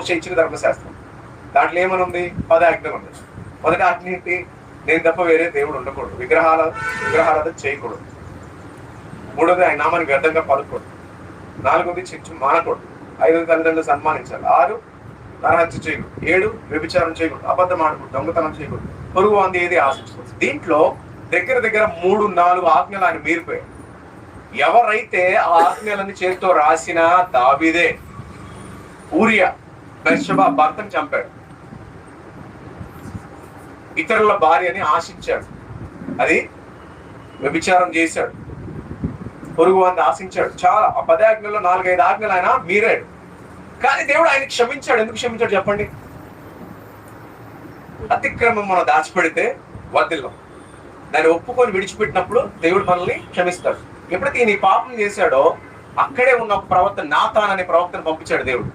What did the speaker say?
మోషే ఇచ్చిన ధర్మశాస్త్రం. దాంట్లో ఏమని ఉంది? 10 ఆజ్ఞలు ఉంది. మొదటి ఆజ్ఞ ఏంటి? నేను తప్ప వేరే దేవుడు ఉండకూడదు, విగ్రహారాధన చేయకూడదు. 3వది ఆయన నామాన్ని వ్యర్థంగా పలకూడదు. 4వది చిచ్చు మానకూడదు. 5వది తల్లిదండ్రులు సన్మానించాలి. 6 నరహత్య చేయకూడదు. 7 వ్యభిచారం చేయకూడదు, అబద్ధం ఆడకూడదు, దొంగతనం చేయకూడదు, పొరుగు అంది ఏది ఆశించకూడదు. దీంట్లో దగ్గర 3-4 ఆజ్ఞలు ఆయన మీరిపోయాడు. ఎవరైతే ఆ ఆజ్ఞలని చేతితో రాసిన దావీదే. ఊరియా బెత్షెబా భర్తను చంపాడు, ఇతరుల భార్యని ఆశించాడు, అది వ్యభిచారం చేశాడు, పొరుగు వారిని ఆశించాడు. చాలా ఆ 10 ఆజ్ఞల్లో 4-5 ఆజ్ఞలు ఆయన మీరాడు. కానీ దేవుడు ఆయన క్షమించాడు. ఎందుకు క్షమించాడు చెప్పండి? అతిక్రమం మనం దాచిపెడితే వదిల్లం, దాన్ని ఒప్పుకొని విడిచిపెట్టినప్పుడు దేవుడు మనల్ని క్షమిస్తాడు. ఎప్పుడైతే ఈయన పాపం చేశాడో అక్కడే ఉన్న ఒక ప్రవక్త నాతాన్ అనే ప్రవక్తను పంపించాడు దేవుడు.